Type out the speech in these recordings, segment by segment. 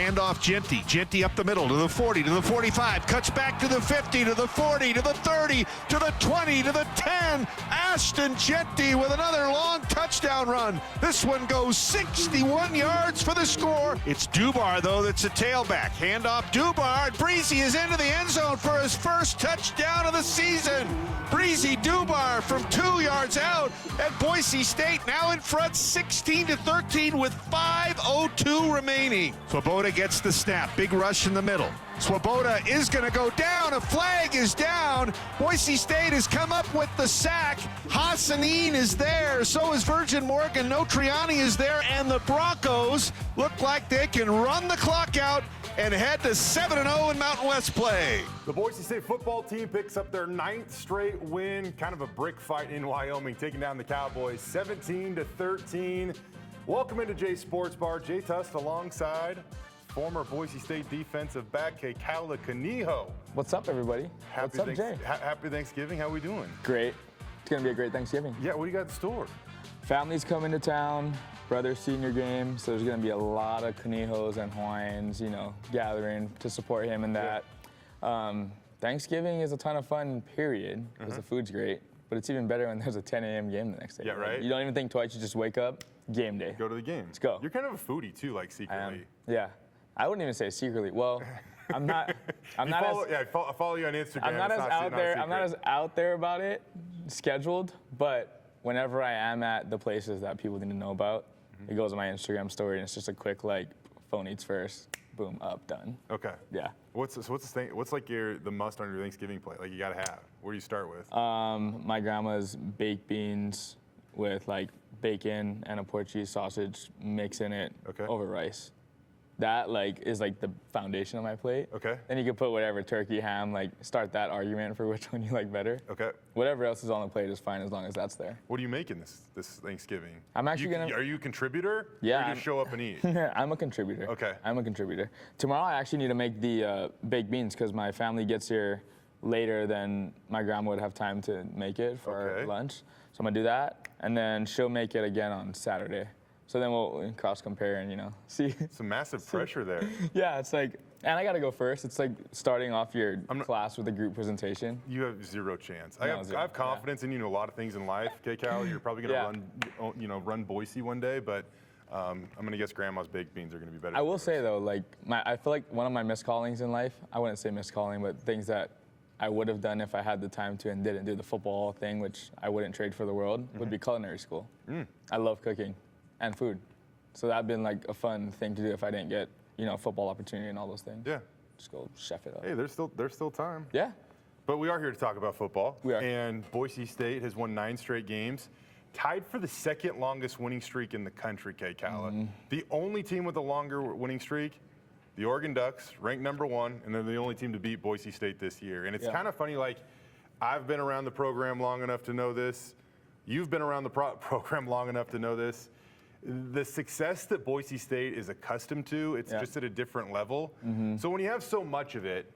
Handoff Jeanty. Jeanty up the middle to the 40, to the 45. Cuts back to the 50, to the 40, to the 30, to the 20, to the 10. Ashton Jeanty with another long touchdown run. This one goes 61 yards for the score. It's Dubar, though, that's a tailback. Handoff Dubar. Breezy is into the end zone for his first touchdown of the season. Breezy Dubar from 2 yards out, and Boise State now in front 16-13 with 5:02 remaining. Swoboda gets the snap. Big rush in the middle. Swoboda is going to go down. A flag is down. Boise State has come up with the sack. Hassanin is there. So is Virgin Morgan. Notriani is there. And the Broncos look like they can run the clock out and head to 7-0 in Mountain West play. The Boise State football team picks up their 9th straight win. Kind of a brick fight in Wyoming, taking down the Cowboys 17-13. Welcome into Jay's Sports Bar. Jay Tust alongside former Boise State defensive back Kekaula Kaniho. What's up, everybody? What's up, Jay? Happy Thanksgiving. How we doing? Great. It's going to be a great Thanksgiving. Yeah, what do you got in store? Family's coming to town. Brother's senior game, so there's going to be a lot of Kanihos and Hawaiians, gathering to support him in that. Yeah. Thanksgiving is a ton of fun, period, because the food's great. But it's even better when there's a 10 a.m. game the next day. Yeah, right? You don't even think twice. You just wake up, game day. Go to the game. Let's go. You're kind of a foodie, too, like secretly. Yeah. I wouldn't even say secretly. Well, I'm not. I follow you on Instagram. I'm not as out there. I'm not as out there about it, scheduled. But whenever I am at the places that people need to know about, it goes on my Instagram story, and it's just a quick phone eats first, boom, up, done. Okay. Yeah. What's like the must on your Thanksgiving plate? Like you gotta have. Where do you start with? My grandma's baked beans with bacon and a Portuguese sausage mix in it over rice. That is the foundation of my plate. Okay. Then you can put whatever, turkey, ham, start that argument for which one you like better. Okay. Whatever else is on the plate is fine as long as that's there. What are you making this Thanksgiving? I'm actually Are you a contributor? Yeah. Or you just show up and eat? I'm a contributor. Okay. I'm a contributor. Tomorrow I actually need to make the baked beans because my family gets here later than my grandma would have time to make it for lunch. So I'm gonna do that, and then she'll make it again on Saturday. So then we'll cross compare and see. Some massive pressure there. Yeah, it's and I gotta go first. It's starting off your class with a group presentation. You have zero chance. I have confidence in you in a lot of things in life, Kekaula. You're probably gonna run Boise one day, but I'm gonna guess Grandma's baked beans are gonna be better. I will say though, I feel like one of my miscallings in life. I wouldn't say miscalling, but things that I would have done if I had the time to and didn't do the football thing, which I wouldn't trade for the world, would be culinary school. I love cooking and food. So that'd been a fun thing to do if I didn't get, football opportunity and all those things. Yeah. Just go chef it up. Hey, there's still time. Yeah. But we are here to talk about football. We are. And Boise State has won 9 straight games, tied for the second longest winning streak in the country, Kekaula. The only team with a longer winning streak, the Oregon Ducks, ranked #1, and they're the only team to beat Boise State this year. And it's kind of funny, I've been around the program long enough to know this. You've been around the program long enough to know this. The success that Boise State is accustomed to, it's just at a different level. So when you have so much of it,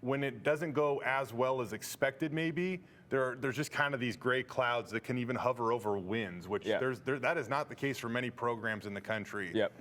when it doesn't go as well as expected maybe, there's just kind of these gray clouds that can even hover over wins, which that is not the case for many programs in the country. Yep.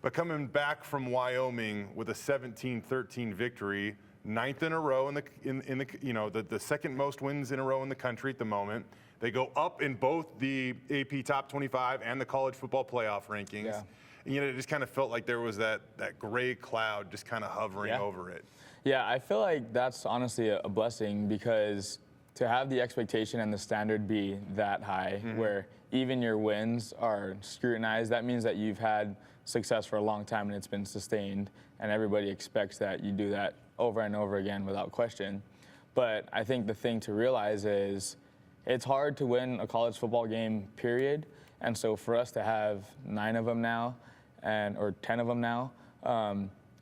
But coming back from Wyoming with a 17-13 victory, 9th in a row in the second most wins in a row in the country at the moment. They go up in both the AP Top 25 and the college football playoff rankings. Yeah. And it just kind of felt like there was that gray cloud just kind of hovering over it. Yeah, I feel like that's honestly a blessing because to have the expectation and the standard be that high where even your wins are scrutinized, that means that you've had success for a long time and it's been sustained, and everybody expects that you do that over and over again without question. But I think the thing to realize is it's hard to win a college football game, period. And so for us to have 9 of them now, or 10 of them now,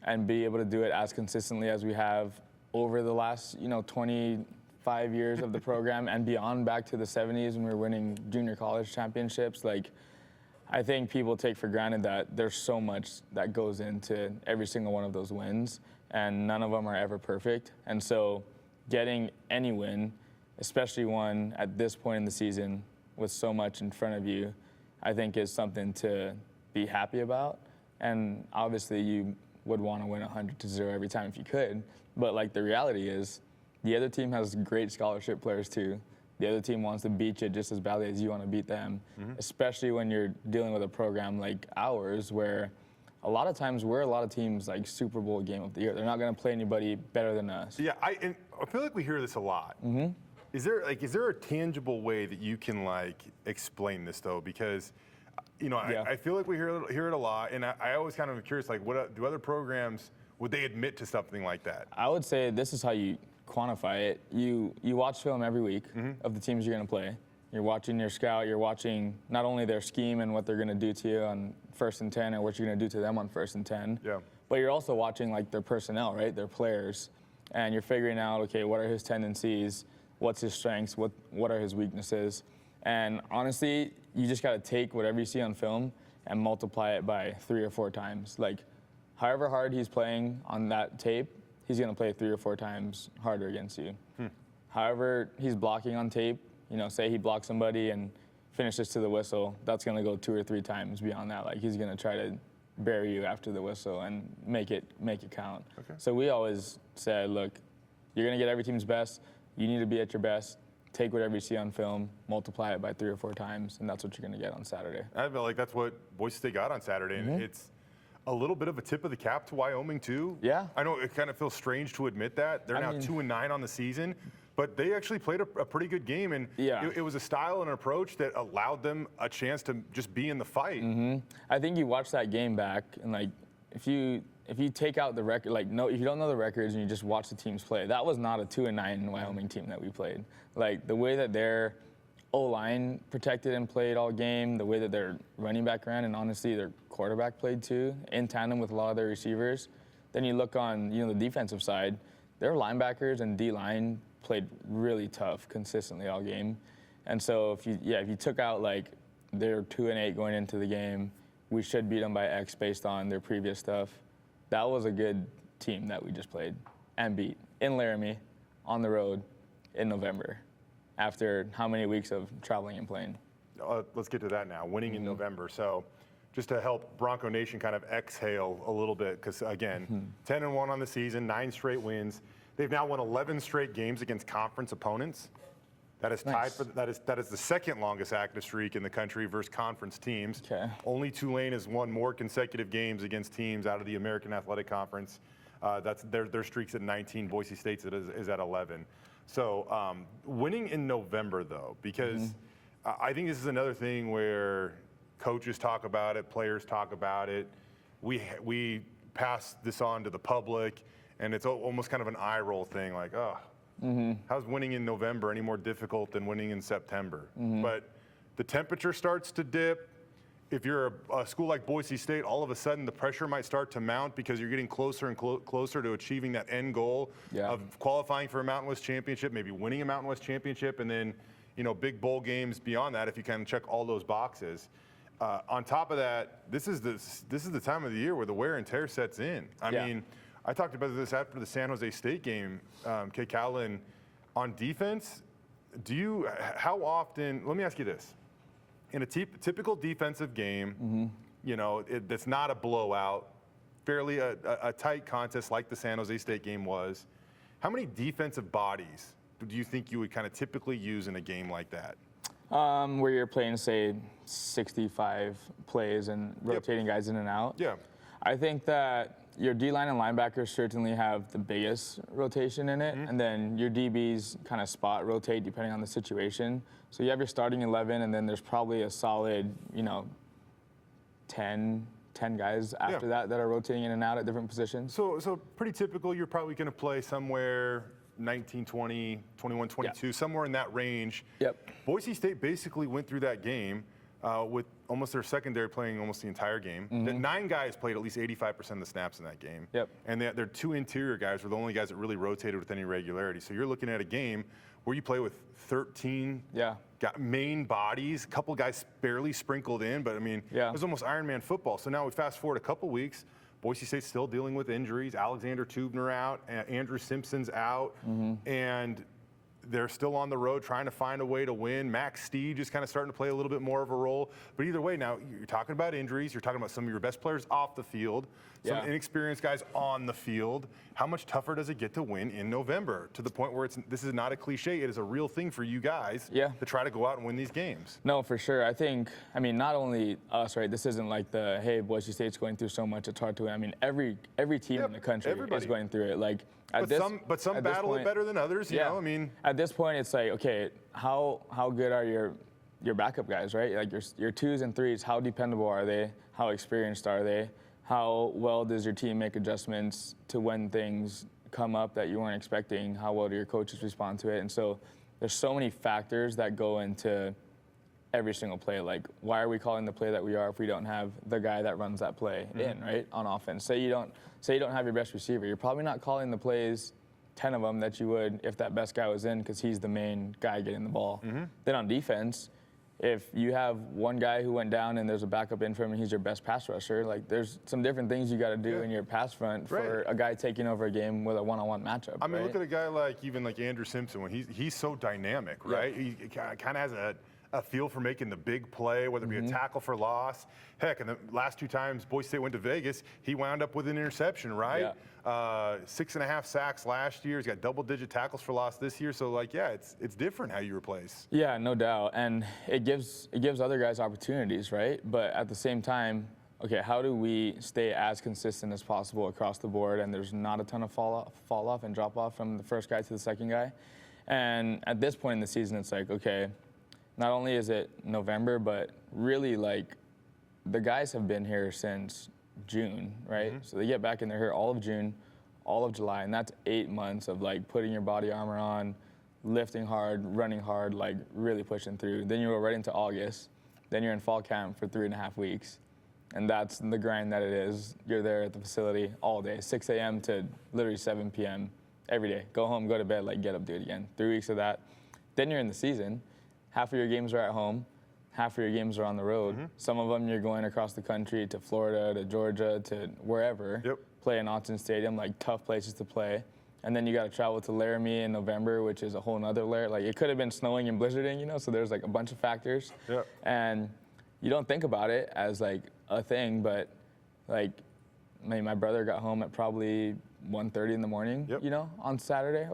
and be able to do it as consistently as we have over the last 25 years of the program and beyond, back to the 70s when we were winning junior college championships, I think people take for granted that there's so much that goes into every single one of those wins, and none of them are ever perfect. And so getting any win, especially one at this point in the season with so much in front of you, I think is something to be happy about. And obviously you would want to win 100-0 every time if you could. But like the reality is, the other team has great scholarship players too. The other team wants to beat you just as badly as you want to beat them, especially when you're dealing with a program like ours where a lot of times we're a lot of teams like Super Bowl game of the year. They're not going to play anybody better than us. Yeah, I feel like we hear this a lot. Is there a tangible way that you can like explain this though? Because I feel like we hear it a lot, and I always kind of am curious, like, what do other programs, would they admit to something like that? I would say this is how you quantify it. You watch film every week of the teams you're going to play. You're watching your scout. You're watching not only their scheme and what they're going to do to you on 1st and 10 or what you're going to do to them on 1st and 10. Yeah. But you're also watching like their personnel, right? Their players. And you're figuring out, okay, what are his tendencies? What's his strengths? What are his weaknesses? And honestly, you just got to take whatever you see on film and multiply it by 3 or 4 times. Like, however hard he's playing on that tape, he's going to play 3 or 4 times harder against you. However he's blocking on tape, say he blocks somebody and finishes to the whistle, that's going to go 2 or 3 times beyond that. Like, he's going to try to bury you after the whistle and make it count. Okay. So we always said, look, you're going to get every team's best. You need to be at your best. Take whatever you see on film, multiply it by 3 or 4 times, and that's what you're going to get on Saturday. I feel like that's what Boise State got on Saturday, and it's a little bit of a tip of the cap to Wyoming too. Yeah. I know it kind of feels strange to admit that. They're now 2-9 on the season, but they actually played a pretty good game, and it was a style and an approach that allowed them a chance to just be in the fight. I think you watch that game back, and like if you take out the record, if you don't know the records and you just watch the teams play, that was not a 2-9 Wyoming team that we played. Like the way that their O-line protected and played all game, the way that their running back ran, and honestly their quarterback played too, in tandem with a lot of their receivers. Then you look on the defensive side, their linebackers and D-line played really tough consistently all game. And so if you took out like they're 2-8 going into the game, we should beat them by X based on their previous stuff. That was a good team that we just played and beat in Laramie on the road in November after how many weeks of traveling and playing. Let's get to that now, winning in November. So just to help Bronco Nation kind of exhale a little bit, because again, 10-1 on the season, 9 straight wins. They've now won 11 straight games against conference opponents. That is tied for that is the second longest active streak in the country versus conference teams. Okay. Only Tulane has won more consecutive games against teams out of the American Athletic Conference. That's their streak's at 19. Boise State's is at 11. So winning in November though, because I think this is another thing where coaches talk about it, players talk about it. We pass this on to the public, and it's almost kind of an eye roll thing, like, oh. How's winning in November any more difficult than winning in September? But the temperature starts to dip. If you're a school like Boise State, all of a sudden the pressure might start to mount because you're getting closer and closer to achieving that end goal of qualifying for a Mountain West championship, maybe winning a Mountain West championship, and then big bowl games beyond that if you kind of check all those boxes. On top of that, this is the time of the year where the wear and tear sets in. I mean, I talked about this after the San Jose State game, Kekaula, and on defense, how often, let me ask you this. In a typical defensive game, that's not a blowout, fairly a tight contest like the San Jose State game was, how many defensive bodies do you think you would kind of typically use in a game like that? Where you're playing, say, 65 plays and rotating guys in and out? Yeah. I think that your D-line and linebackers certainly have the biggest rotation in it, and then your DBs kind of spot rotate depending on the situation. So you have your starting 11, and then there's probably a solid, 10 guys after that are rotating in and out at different positions. So pretty typical. You're probably going to play somewhere 19, 20, 21, 22, somewhere in that range. Yep. Boise State basically went through that game with almost their secondary playing almost the entire game. The 9 guys played at least 85% of the snaps in that game. Yep. And their 2 interior guys were the only guys that really rotated with any regularity. So you're looking at a game where you play with 13 main bodies, a couple guys barely sprinkled in, but I mean, it was almost Ironman football. So now we fast forward a couple weeks, Boise State's still dealing with injuries. Alexander Tubner out, Andrew Simpson's out, and they're still on the road trying to find a way to win. Max Steed just kind of starting to play a little bit more of a role. But either way, now you're talking about injuries. You're talking about some of your best players off the field, some inexperienced guys on the field. How much tougher does it get to win in November, to the point where this is not a cliche? It is a real thing for you guys to try to go out and win these games. No, for sure. I think, I mean, not only us, right? This isn't like hey, Boise State's going through so much, it's hard to win. I mean, every team in the country is going through it. Like, but some battle it better than others. You know, I mean, at this point, it's like, okay, how good are your backup guys, right? Like your 2s and 3s, how dependable are they? How experienced are they? How well does your team make adjustments to when things come up that you weren't expecting? How well do your coaches respond to it? And so there's so many factors that go into every single play. Like, why are we calling the play that we are if we don't have the guy that runs that play in, right, on offense? Say you don't have your best receiver. You're probably not calling the plays, 10 of them, that you would if that best guy was in, because he's the main guy getting the ball. Then on defense, if you have one guy who went down and there's a backup in for him and he's your best pass rusher, like, there's some different things you got to do in your pass front for a guy taking over a game with a one-on-one matchup. I mean, look at a guy like Andrew Simpson, when he's so dynamic, right? He kind of has a feel for making the big play, whether it be a tackle for loss. Heck, and the last 2 times Boise State went to Vegas, he wound up with an interception, right? 6.5 sacks last year. He's got double-digit tackles for loss this year. So, like, it's different how you replace. Yeah, no doubt. And it gives other guys opportunities, right? But at the same time, okay, how do we stay as consistent as possible across the board and there's not a ton of fall off and drop off from the first guy to the second guy? And at this point in the season, it's like, okay, not only is it November, but really, like, the guys have been here since June, right? So they get back and they're here all of June, all of July, and that's 8 months of, like, putting your body armor on, lifting hard, running hard, like, really pushing through. Then you go right into August. Then you're in fall camp for 3.5 weeks. And that's the grind that it is. You're there at the facility all day, 6 a.m. to literally 7 p.m. every day. Go home, go to bed, like, get up, do it again. 3 weeks of that. Then you're in the season. Half of your games are at home. Half of your games are on the road. Some of them you're going across the country to Florida, to Georgia, to wherever. Play in Autzen Stadium, like, tough places to play. And then you got to travel to Laramie in November, which is a whole nother layer. Like, it could have been snowing and blizzarding, you know, so there's, like, a bunch of factors. And you don't think about it as, like, a thing, but, like, my brother got home at probably 1:30 in the morning, you know, on Saturday,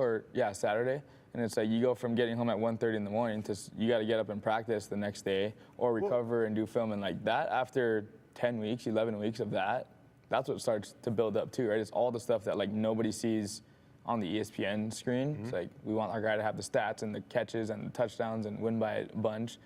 Saturday. And it's like, you go from getting home at 1:30 in the morning to you got to get up and practice the next day or recover and do film. And, like, that, after 10 weeks, 11 weeks of that, that's what starts to build up too, right? It's all the stuff that, like, nobody sees on the ESPN screen. It's like, we want our guy to have the stats and the catches and the touchdowns and win by a bunch.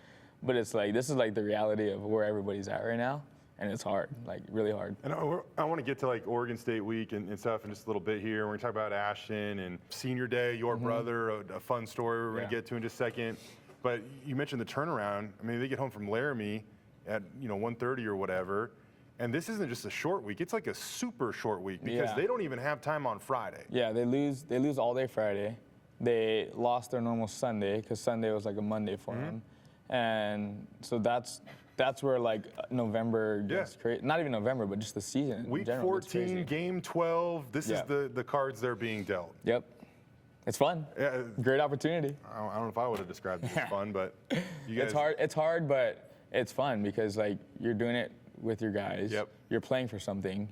But it's like, this is, like, the reality of where everybody's at right now. And it's hard, like, really hard. And I want to get to, like, Oregon State week and stuff in just a little bit here. We're going to talk about Ashton and senior day, your brother, a fun story we're going to get to in just a second. But you mentioned the turnaround. I mean, they get home from Laramie at, 1:30 or whatever. And this isn't just a short week. It's like a super short week because they don't even have time on Friday. Yeah, they lose all day Friday. They lost their normal Sunday because Sunday was like a Monday for them. And so that's where, like, November gets crazy. Not even November, but just the season. Week 14, game 12. This is the cards they're being dealt. Yep. It's fun. Yeah. Great opportunity. I don't know if I would have described it as fun, but you guys. It's hard, but it's fun because, like, you're doing it with your guys. You're playing for something.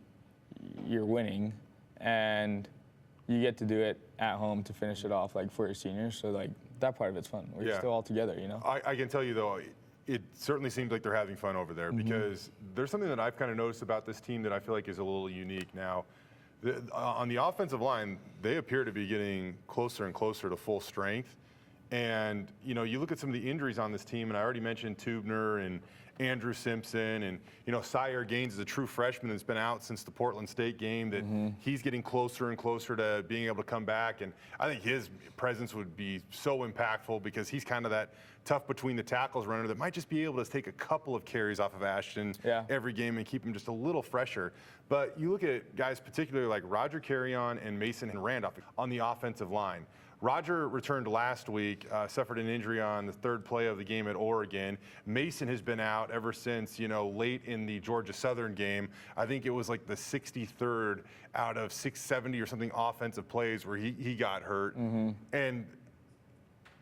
You're winning. And you get to do it at home to finish it off, like, for your seniors. So, like, that part of it's fun. We're still all together, you know? I can tell you, though, it certainly seems like they're having fun over there because there's something that I've kind of noticed about this team that I feel like is a little unique now. On the offensive line, they appear to be getting closer and closer to full strength. And, you look at some of the injuries on this team, and I already mentioned Tubner and Andrew Simpson, and, Sire Gaines is a true freshman that's been out since the Portland State game, that he's getting closer and closer to being able to come back. And I think his presence would be so impactful because he's kind of that tough between the tackles runner that might just be able to take a couple of carries off of Ashton every game and keep him just a little fresher. But you look at guys particularly like Roger Carrion and Mason and Randolph on the offensive line. Roger returned last week, suffered an injury on the third play of the game at Oregon. Mason has been out ever since, late in the Georgia Southern game. I think it was like the 63rd out of 670 or something offensive plays where he got hurt. And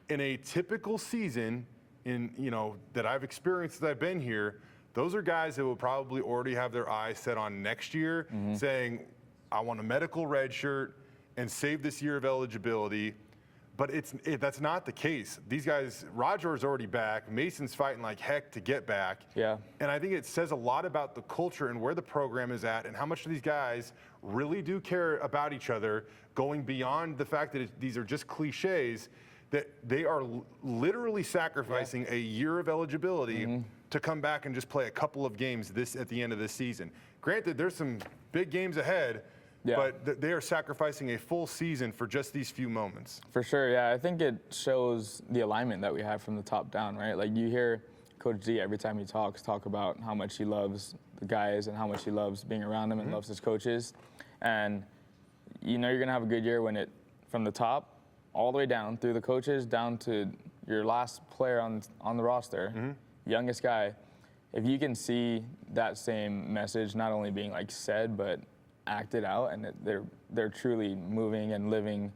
in a typical season, that I've experienced that I've been here, those are guys that will probably already have their eyes set on next year, saying, I want a medical red shirt and save this year of eligibility. But that's not the case. These guys, Roger's already back. Mason's fighting like heck to get back. Yeah. And I think it says a lot about the culture and where the program is at and how much these guys really do care about each other, going beyond the fact that these are just cliches, that they are literally sacrificing a year of eligibility to come back and just play a couple of games at the end of this season. Granted, there's some big games ahead, but they are sacrificing a full season for just these few moments. For sure, yeah. I think it shows the alignment that we have from the top down, right? Like you hear Coach D every time he talk about how much he loves the guys and how much he loves being around them and loves his coaches. And you're going to have a good year when from the top all the way down through the coaches down to your last player on the roster, youngest guy. If you can see that same message not only being like said, but acted out, and they're truly moving and living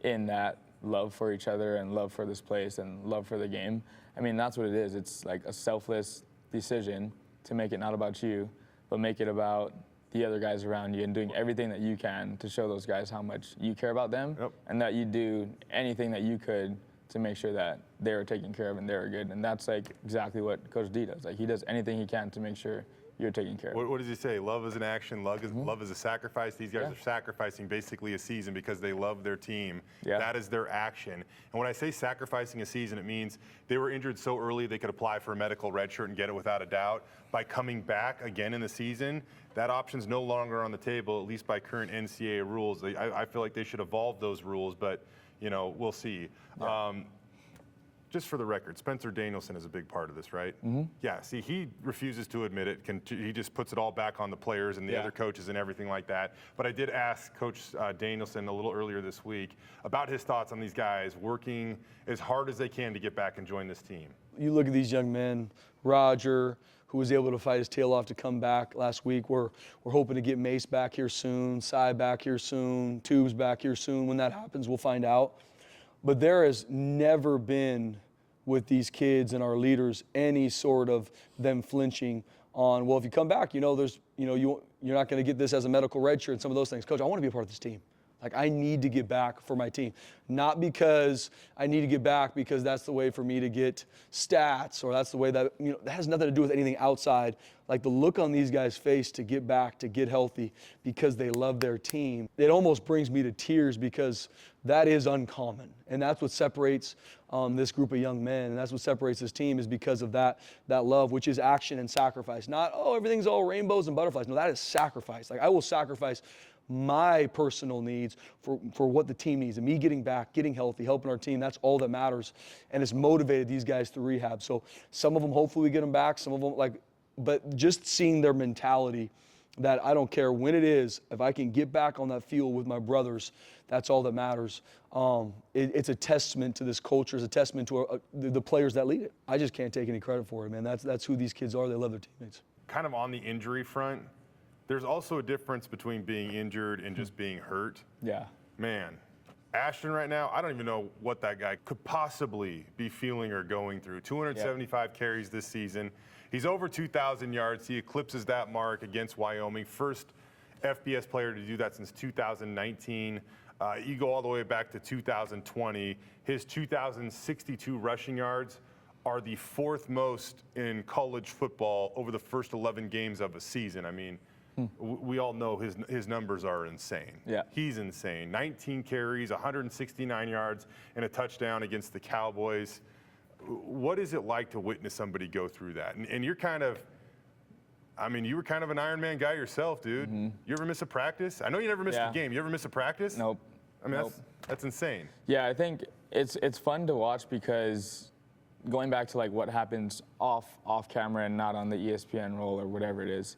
in that love for each other and love for this place and love for the game. I mean, that's what it is. It's like a selfless decision to make it not about you, but make it about the other guys around you and doing everything that you can to show those guys how much you care about them and that you do anything that you could to make sure that they're taken care of and they're good. And that's like exactly what Coach D does. Like he does anything he can to make sure you're taken care of. What does he say? Love is an action. Love is a sacrifice. These guys are sacrificing basically a season because they love their team. That is their action. And when I say sacrificing a season, it means they were injured so early they could apply for a medical red shirt and get it without a doubt. By coming back again in the season, that option's no longer on the table, at least by current NCAA rules. I feel like they should evolve those rules, but we'll see. Just for the record, Spencer Danielson is a big part of this, right? Yeah, see, he refuses to admit it. He just puts it all back on the players and the other coaches and everything like that. But I did ask Coach Danielson a little earlier this week about his thoughts on these guys working as hard as they can to get back and join this team. You look at these young men, Roger, who was able to fight his tail off to come back last week. We're hoping to get Mace back here soon, Cy back here soon, Tubes back here soon. When that happens, we'll find out. But there has never been with these kids and our leaders any sort of them flinching on, well, if you come back, you're not going to get this as a medical red shirt and some of those things. Coach, I want to be a part of this team. Like, I need to get back for my team. Not because I need to get back because that's the way for me to get stats or that's the way that, that has nothing to do with anything outside. Like, the look on these guys' face to get back, to get healthy because they love their team. It almost brings me to tears because that is uncommon. And that's what separates this group of young men. And that's what separates this team is because of that love, which is action and sacrifice. Not, everything's all rainbows and butterflies. No, that is sacrifice. Like, I will sacrifice my personal needs for what the team needs and me getting back, getting healthy, helping our team. That's all that matters. And it's motivated these guys through rehab. So some of them, hopefully we get them back. Some of them, but just seeing their mentality that I don't care when it is, if I can get back on that field with my brothers, that's all that matters. It's a testament to this culture. It's a testament to the players that lead it. I just can't take any credit for it, man. That's who these kids are. They love their teammates. Kind of on the injury front, there's also a difference between being injured and just being hurt. Yeah. Man, Ashton right now, I don't even know what that guy could possibly be feeling or going through. 275 carries this season. He's over 2,000 yards. He eclipses that mark against Wyoming. First FBS player to do that since 2019. You go all the way back to 2020. His 2,062 rushing yards are the fourth most in college football over the first 11 games of a season. I mean, we all know his numbers are insane. Yeah. He's insane. 19 carries, 169 yards, and a touchdown against the Cowboys. What is it like to witness somebody go through that? And you're kind of, you were kind of an Iron Man guy yourself, dude. You ever miss a practice? I know you never missed a game. You ever miss a practice? Nope. That's insane. Yeah, I think it's fun to watch because going back to what happens off camera and not on the ESPN role or whatever it is.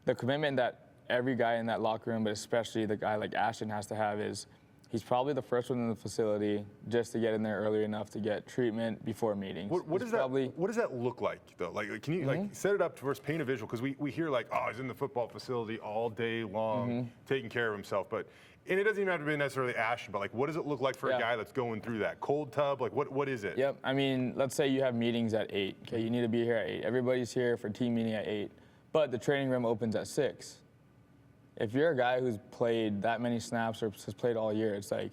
The commitment that every guy in that locker room, but especially the guy like Ashton has to have is He's probably the first one in the facility just to get in there early enough to get treatment before meetings. What does that look like though? Like, can you like set it up to us, paint a visual? Because we hear like, oh, he's in the football facility all day long, taking care of himself. And it doesn't even have to be necessarily Ashton, but like, what does it look like for a guy that's going through that cold tub? Like, what is it? Yep. I mean, let's say you have meetings at 8. Okay, you need to be here at 8. Everybody's here for team meeting at 8, but the training room opens at 6. If you're a guy who's played that many snaps or has played all year, it's like,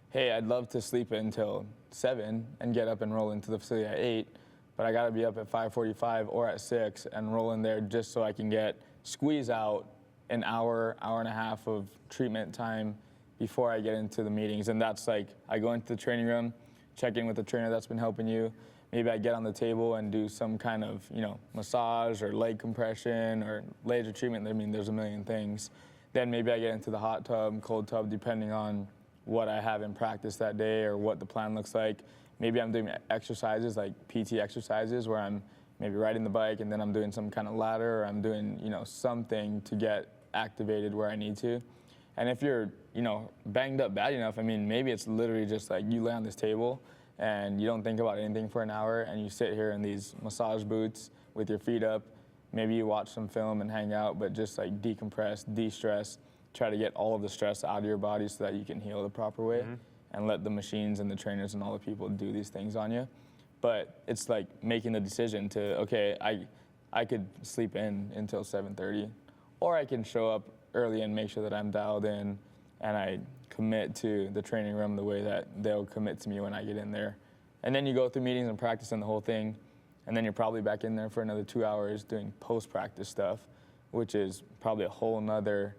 hey, I'd love to sleep until 7 and get up and roll into the facility at 8, but I got to be up at 5:45 or at 6 and roll in there just so I can squeeze out an hour, hour and a half of treatment time before I get into the meetings. And that's like, I go into the training room, check in with the trainer that's been helping you. Maybe I get on the table and do some kind of, massage or leg compression or laser treatment. I mean, there's a million things. Then maybe I get into the hot tub, cold tub, depending on what I have in practice that day or what the plan looks like. Maybe I'm doing exercises like PT exercises where I'm maybe riding the bike and then I'm doing some kind of ladder or I'm doing, something to get activated where I need to. And if you're, banged up bad enough, I mean, maybe it's literally just like you lay on this table and you don't think about anything for an hour and you sit here in these massage boots with your feet up. Maybe you watch some film and hang out, but just like decompress, de-stress, try to get all of the stress out of your body so that you can heal the proper way and let the machines and the trainers and all the people do these things on you. But it's like making the decision to, okay, I could sleep in until 7:30, or I can show up early and make sure that I'm dialed in and I commit to the training room the way that they'll commit to me when I get in there. And then you go through meetings and practice and the whole thing, and then you're probably back in there for another 2 hours doing post-practice stuff, which is probably a whole nother,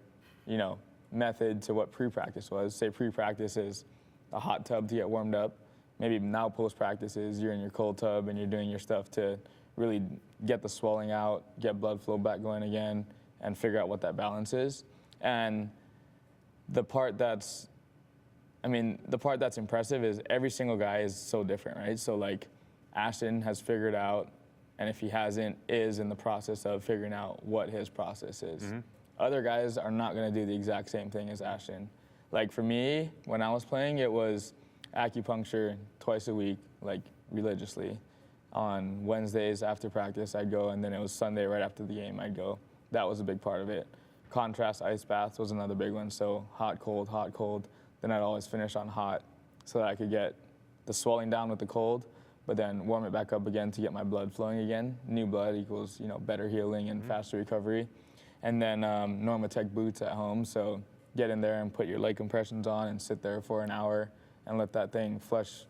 method to what pre-practice was. Say pre-practice is a hot tub to get warmed up. Maybe now post-practice is you're in your cold tub and you're doing your stuff to really get the swelling out, get blood flow back going again, and figure out what that balance is. And the part that's impressive is every single guy is so different, right? So like Ashton has figured out, and if he hasn't, is in the process of figuring out what his process is. Other guys are not gonna do the exact same thing as Ashton. Like for me, when I was playing, it was acupuncture twice a week, like religiously. On Wednesdays after practice, I'd go, and then it was Sunday right after the game, I'd go. That was a big part of it. Contrast ice baths was another big one, so hot, cold. Then I'd always finish on hot so that I could get the swelling down with the cold, but then warm it back up again to get my blood flowing again. New blood equals, better healing and faster recovery. And then Normatec boots at home, so get in there and put your leg compressions on and sit there for an hour and let that thing flush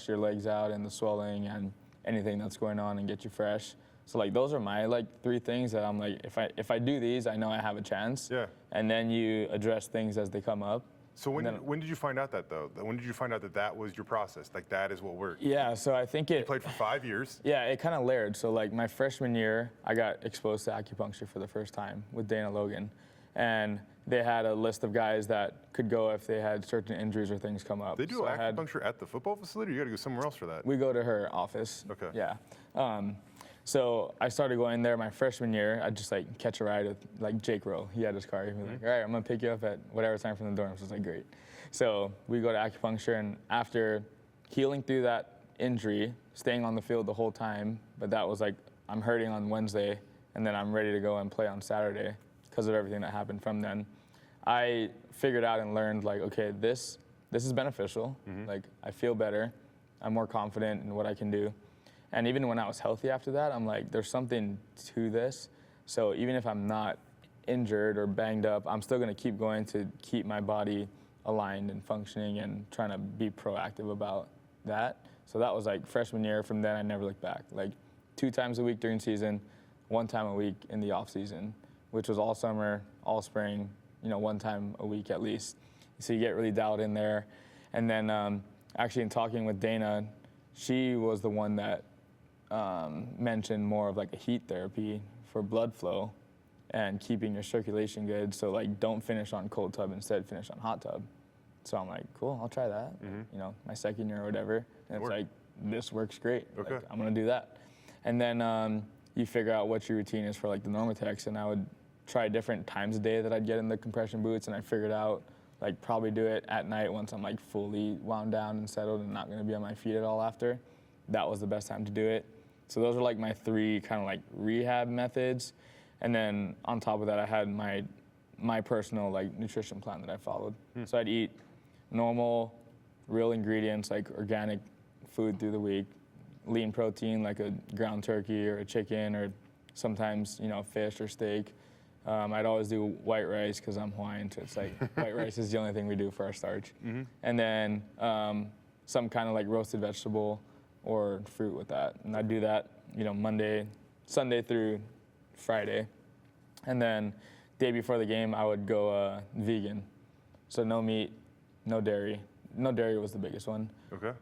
your legs out and the swelling and anything that's going on and get you fresh. So like those are my 3 things that I'm like, if I do these, I know I have a chance. Yeah. And then you address things as they come up. So when did you find out that though? When did you find out that was your process? Like that is what worked? Yeah, so I think You played for 5 years? Yeah, it kind of layered. So like my freshman year, I got exposed to acupuncture for the first time with Dana Logan. And they had a list of guys that could go if they had certain injuries or things come up. They do acupuncture at the football facility, or you got to go somewhere else for that? We go to her office. Okay. Yeah. So I started going there my freshman year. I'd just catch a ride with Jake Rowe. He had his car. He'd be like, all right, I'm gonna pick you up at whatever time from the dorms. I was like, great. So we go to acupuncture, and after healing through that injury, staying on the field the whole time, but that was I'm hurting on Wednesday, and then I'm ready to go and play on Saturday because of everything that happened from then. I figured out and learned okay, this is beneficial. I feel better. I'm more confident in what I can do. And even when I was healthy after that, I'm like, there's something to this. So even if I'm not injured or banged up, I'm still gonna keep going to keep my body aligned and functioning and trying to be proactive about that. So that was freshman year. From then, I never looked back. 2 times a week during season, 1 time a week in the off season, which was all summer, all spring, 1 time a week at least. So you get really dialed in there. And then actually in talking with Dana, she was the one that mentioned more of a heat therapy for blood flow and keeping your circulation good. So don't finish on cold tub, instead finish on hot tub. So I'm like, cool, I'll try that. My second year or whatever. And it's this works great. Okay. I'm gonna do that. And then you figure out what your routine is for the Normatex, and I would try different times a day that I'd get in the compression boots, and I figured out like probably do it at night once I'm like fully wound down and settled and not gonna be on my feet at all after. That was the best time to do it. So those are like my 3 kind of like rehab methods. And then on top of that, I had my personal like nutrition plan that I followed. So I'd eat normal, real ingredients like organic food through the week, lean protein like a ground turkey or a chicken or sometimes, you know, fish or steak. I'd always do white rice because I'm Hawaiian, so it's like white rice is the only thing we do for our starch. And then some kind of like roasted vegetable or fruit with that. And I'd do that, you know, Sunday through Friday. And then day before the game, I would go vegan. So no meat, no dairy. No dairy was the biggest one. Okay.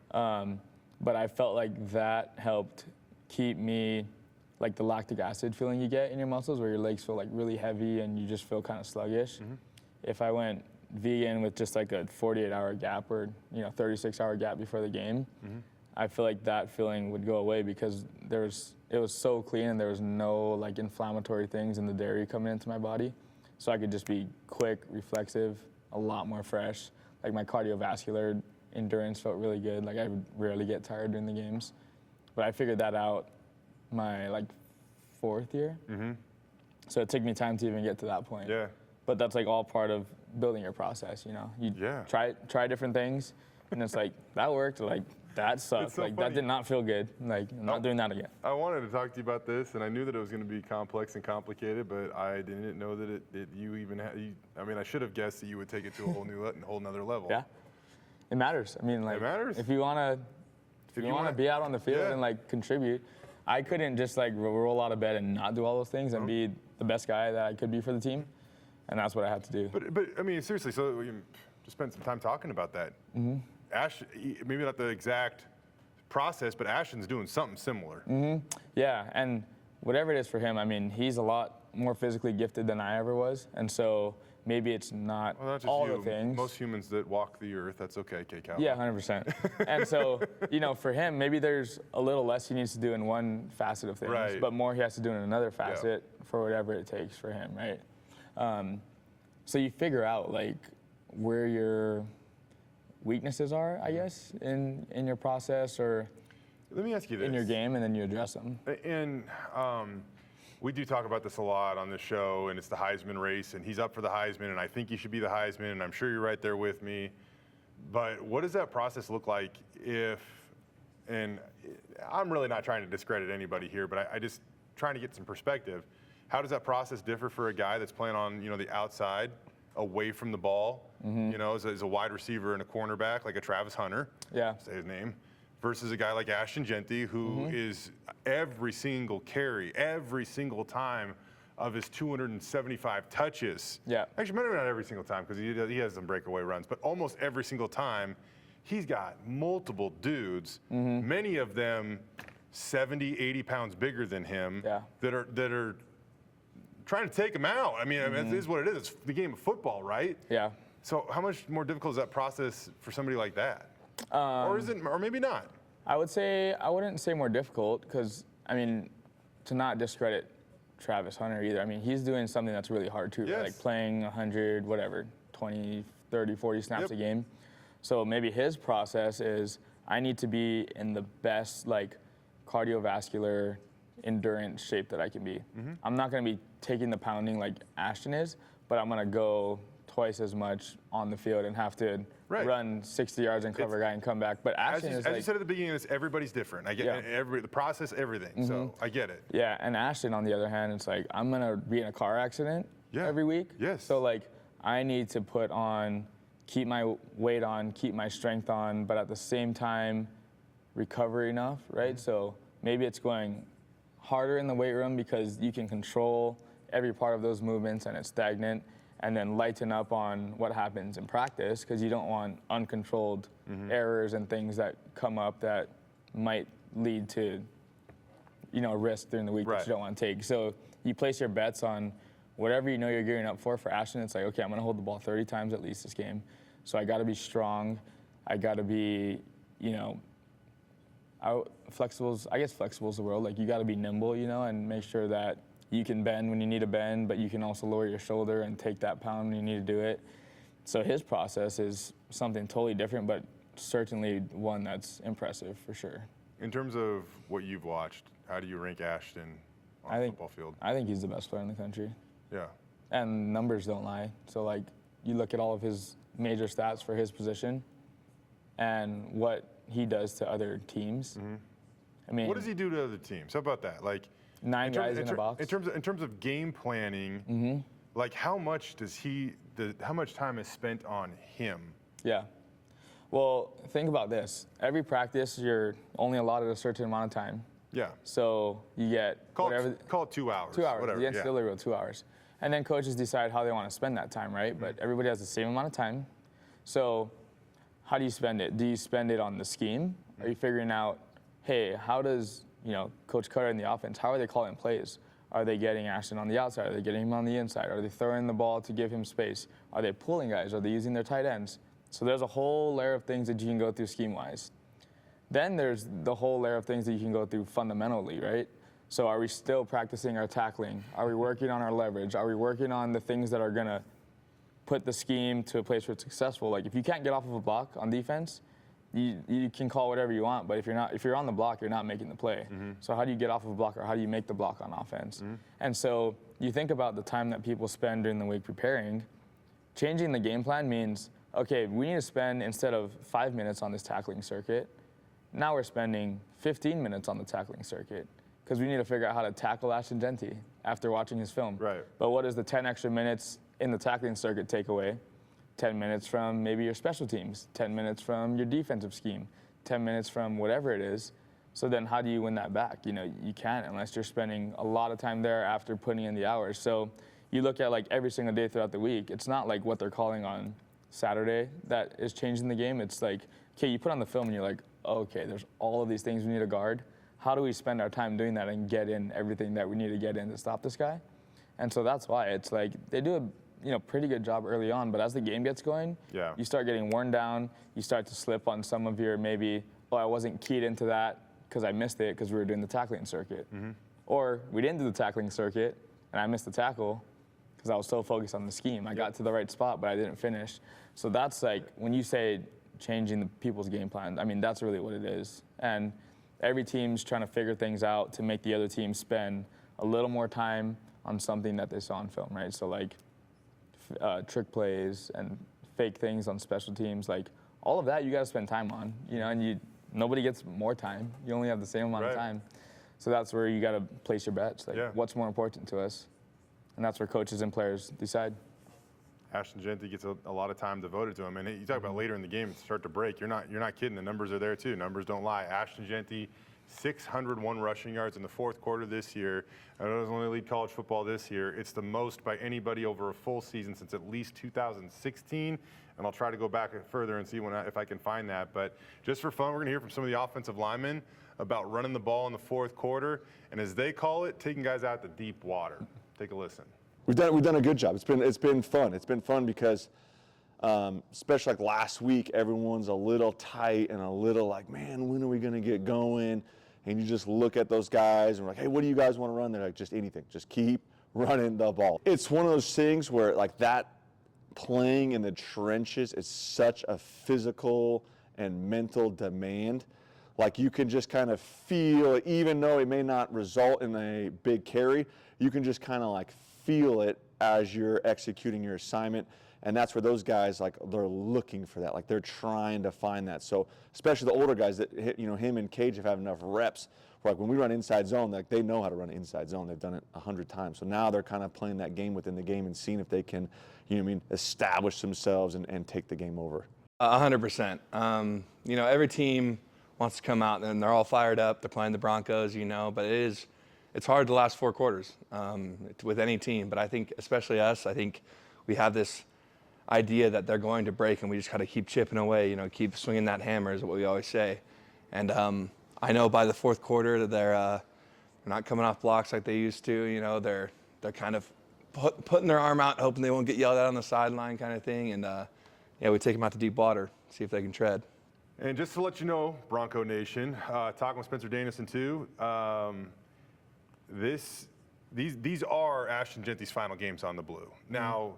But I felt like that helped keep me, like the lactic acid feeling you get in your muscles where your legs feel like really heavy and you just feel kind of sluggish. If I went vegan with just like a 48-hour gap or, you know, 36-hour gap before the game, I feel like that feeling would go away because it was so clean and there was no like inflammatory things in the dairy coming into my body. So I could just be quick, reflexive, a lot more fresh. Like my cardiovascular endurance felt really good. Like I would rarely get tired during the games. But I figured that out my like 4th year. So it took me time to even get to that point. Yeah. But that's like all part of building your process, you know? You try different things and it's like, that worked, like that sucked. So like funny. that did not feel good. Like I'm not doing that again. I wanted to talk to you about this, and I knew that it was going to be complex and complicated, but I didn't know that you even had. I mean, I should have guessed that you would take it to a whole nother level. Yeah, it matters. I mean, like, It matters? if you wanna be out on the field and like contribute, I couldn't just like roll out of bed and not do all those things and be the best guy that I could be for the team, and that's what I had to do. But I mean, seriously, so we just spent some time talking about that. Ash, maybe not the exact process, but Ashton's doing something similar. Yeah, and whatever it is for him, I mean, he's a lot more physically gifted than I ever was, and so maybe it's not, Well, not just all you. the things. Most humans that walk the earth, that's okay, Kekaula. Yeah, 100%. And so, you know, for him, maybe there's a little less he needs to do in one facet of things, Right. but more he has to do in another facet for whatever it takes for him, right? So you figure out like where your weaknesses are, I guess, in your process or Let me ask you this. in your game, and then you address them. And we do talk about this a lot on this show, and it's the Heisman race, and he's up for the Heisman, and I think he should be the Heisman, and I'm sure you're right there with me. But what does that process look like and I'm really not trying to discredit anybody here, but I just trying to get some perspective. How does that process differ for a guy that's playing on, you know, the outside, away from the ball, you know, as a wide receiver and a cornerback, like a Travis Hunter, say his name, versus a guy like Ashton Jeanty, who is every single carry, every single time of his 275 touches. Actually, maybe not every single time because he has some breakaway runs, but almost every single time, he's got multiple dudes, many of them 70, 80 pounds bigger than him, that are trying to take him out. I mean, it is what it is. It's the game of football, right? Yeah. So how much more difficult is that process for somebody like that? Or is it, or maybe not? I wouldn't say more difficult because, I mean, to not discredit Travis Hunter either. I mean, he's doing something that's really hard too, right? Like playing 100, whatever, 20, 30, 40 snaps a game. So maybe his process is I need to be in the best like cardiovascular endurance shape that I can be. I'm not going to be taking the pounding like Ashton is, but I'm going to go twice as much on the field and have to run 60 yards and cover a guy and come back. But Ashton is as you said at the beginning of this, everybody's different. I get the process, everything. So I get it. Yeah, and Ashton, on the other hand, it's like I'm going to be in a car accident every week. So like I need to keep my weight on, keep my strength on, but at the same time recover enough, right? So maybe it's going harder in the weight room because you can control every part of those movements and it's stagnant, and then lighten up on what happens in practice because you don't want uncontrolled errors and things that come up that might lead to, you know, risk during the week that you don't want to take. So you place your bets on whatever you know you're gearing up for. For Ashton, it's like, okay, I'm going to hold the ball 30 times at least this game. So I got to be strong. I got to be, you know, flexible is the word. Like you got to be nimble, you know, and make sure that you can bend when you need to bend, but you can also lower your shoulder and take that pound when you need to do it. So his process is something totally different, but certainly one that's impressive for sure. In terms of what you've watched, how do you rank Ashton on the football field? I think he's the best player in the country. Yeah. And numbers don't lie. So, like, you look at all of his major stats for his position and what he does to other teams. I mean, what does he do to other teams? How about that? Like 9 guys in a box. In terms of game planning, like how much time is spent on him? Yeah. Well, think about this. Every practice, you're only allotted a certain amount of time. Yeah. So you get call it 2 hours. 2 hours. Whatever. The NCAA rule, 2 hours. And then coaches decide how they want to spend that time, right? But everybody has the same amount of time. So how do you spend it? Do you spend it on the scheme? Are you figuring out, hey, how does, Coach Cutter in the offense, how are they calling plays? Are they getting Ashton on the outside? Are they getting him on the inside? Are they throwing the ball to give him space? Are they pulling guys? Are they using their tight ends? So there's a whole layer of things that you can go through scheme-wise. Then there's the whole layer of things that you can go through fundamentally, right? So are we still practicing our tackling? Are we working on our leverage? Are we working on the things that are going to put the scheme to a place where it's successful? Like if you can't get off of a block on defense, you can call whatever you want, but if you're on the block, you're not making the play. So how do you get off of a block, or how do you make the block on offense? And so you think about the time that people spend during the week preparing. Changing the game plan means, okay, we need to spend, instead of 5 minutes on this tackling circuit, now we're spending 15 minutes on the tackling circuit because we need to figure out how to tackle Ashton Jeanty after watching his film. Right. But what does the 10 extra minutes in the tackling circuit take away? 10 minutes from maybe your special teams, 10 minutes from your defensive scheme, 10 minutes from whatever it is. So then how do you win that back? You can't unless you're spending a lot of time there after putting in the hours. So you look at like every single day throughout the week, it's not like what they're calling on Saturday that is changing the game. It's like, okay, you put on the film and you're like, oh, okay, there's all of these things we need to guard. How do we spend our time doing that and get in everything that we need to get in to stop this guy? And so that's why it's like they do a pretty good job early on, but as the game gets going, you start getting worn down. You start to slip on some of your maybe, oh, I wasn't keyed into that because I missed it because we were doing the tackling circuit. Or we didn't do the tackling circuit and I missed the tackle because I was so focused on the scheme. I got to the right spot, but I didn't finish. So that's like, when you say changing the people's game plan, I mean, that's really what it is. And every team's trying to figure things out to make the other team spend a little more time on something that they saw on film, right? So like trick plays and fake things on special teams, like all of that you got to spend time on, and nobody gets more time. You only have the same amount of time. So that's where you got to place your bets. Like what's more important to us? And that's where coaches and players decide. Ashton Jeanty gets a lot of time devoted to him, and you talk about later in the game, start to break. You're not kidding. The numbers are there too. Numbers don't lie. Ashton Jeanty, 601 rushing yards in the fourth quarter this year. I know it doesn't only lead college football this year. It's the most by anybody over a full season since at least 2016. And I'll try to go back further and see if I can find that. But just for fun, we're going to hear from some of the offensive linemen about running the ball in the fourth quarter, and as they call it, taking guys out to deep water. Take a listen. We've done a good job. It's been fun. It's been fun because, especially like last week, everyone's a little tight and a little like, man, when are we gonna get going? And you just look at those guys and we're like, hey, what do you guys want to run? They're like, just anything. Just keep running the ball. It's one of those things where like that playing in the trenches is such a physical and mental demand. Like you can just kind of feel, even though it may not result in a big carry, you can just kind of like feel it as you're executing your assignment. And that's where those guys, like, they're looking for that. Like, they're trying to find that. So, especially the older guys that, him and Cage have had enough reps. Where, like, when we run inside zone, like, they know how to run inside zone. They've done it 100 times. So now they're kind of playing that game within the game and seeing if they can, establish themselves and take the game over. 100%. Every team wants to come out and they're all fired up. They're playing the Broncos, but it's hard the last 4 quarters with any team. But I think, especially us, I think we have this idea that they're going to break, and we just got to keep chipping away, keep swinging that hammer is what we always say. And I know by the fourth quarter that they're not coming off blocks like they used to. They're kind of putting their arm out, hoping they won't get yelled at on the sideline kind of thing. And we take them out to deep water, see if they can tread. And just to let you know, Bronco Nation, talking with Spencer Danison too, these are Ashton Jeanty's final games on the blue. Now,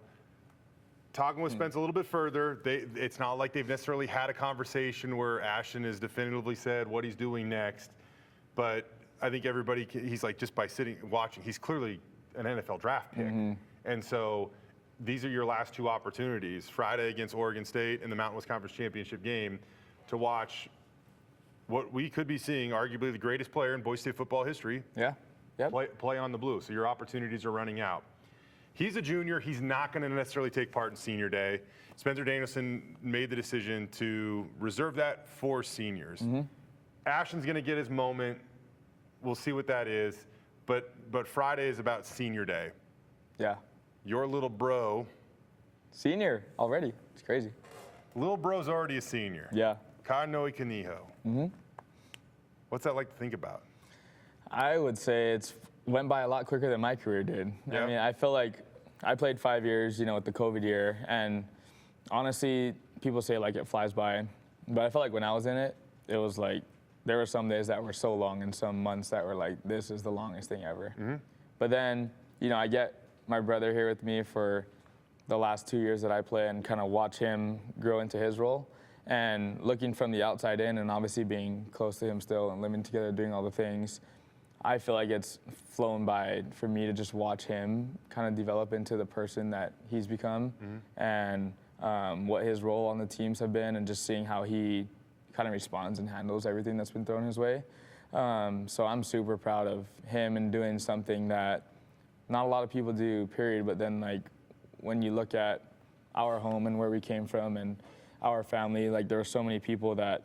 talking with Spence a little bit further, it's not like they've necessarily had a conversation where Ashton has definitively said what he's doing next. But I think everybody, he's like, just by sitting, watching, he's clearly an NFL draft pick. And so these are your last two opportunities, Friday against Oregon State in the Mountain West Conference Championship game, to watch what we could be seeing, arguably the greatest player in Boise State football history, play on the blue. So your opportunities are running out. He's a junior. He's not going to necessarily take part in senior day. Spencer Danielson made the decision to reserve that for seniors. Ashton's going to get his moment. We'll see what that is. But Friday is about senior day. Yeah. Your little bro. Senior already. It's crazy. Little bro's already a senior. Yeah. Kekaula Kaniho. What's that like to think about? I would say it's went by a lot quicker than my career did. Yeah. I mean, I feel like I played 5 years, with the COVID year, and honestly, people say like it flies by, but I felt like when I was in it, it was like there were some days that were so long and some months that were like, this is the longest thing ever. But then, I get my brother here with me for the last 2 years that I play and kind of watch him grow into his role. And looking from the outside in and obviously being close to him still and living together, doing all the things, I feel like it's flown by for me to just watch him kind of develop into the person that he's become and what his role on the teams have been, and just seeing how he kind of responds and handles everything that's been thrown his way. So I'm super proud of him and doing something that not a lot of people do, period. But then, like, when you look at our home and where we came from and our family, like, there are so many people that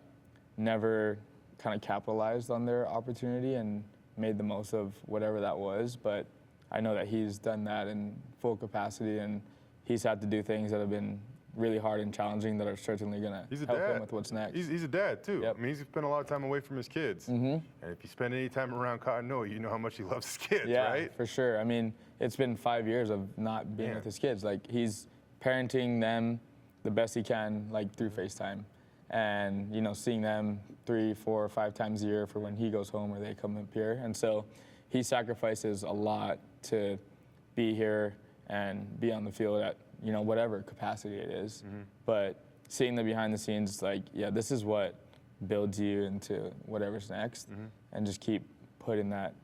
never kind of capitalized on their opportunity and made the most of whatever that was. But I know that he's done that in full capacity, and he's had to do things that have been really hard and challenging that are certainly going to help him with what's next. He's a dad, too. Yep. I mean, he's spent a lot of time away from his kids. And if you spend any time around Kaniho, you know how much he loves his kids, right? Yeah, for sure. I mean, it's been 5 years of not being with his kids. Like, he's parenting them the best he can, like, through FaceTime. And, seeing them 3, 4, 5 times a year for when he goes home or they come up here. And so he sacrifices a lot to be here and be on the field at, whatever capacity it is. But seeing the behind the scenes, it's like, yeah, this is what builds you into whatever's next, and just keep putting that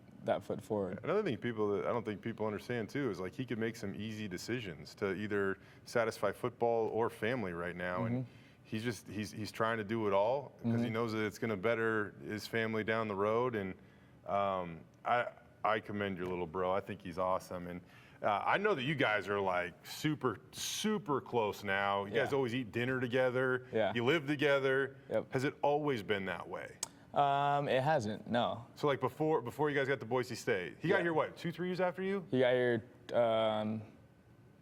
foot forward. Another thing that I don't think people understand too is, like, he could make some easy decisions to either satisfy football or family right now, and he's trying to do it all because he knows that it's going to better his family down the road. And I commend your little bro. I think he's awesome. And I know that you guys are like super, super close now. You guys always eat dinner together. Yeah. You live together. Yep. Has it always been that way? It hasn't, no. So, like, before you guys got to Boise State, he got here, what, 2-3 years after you? He got here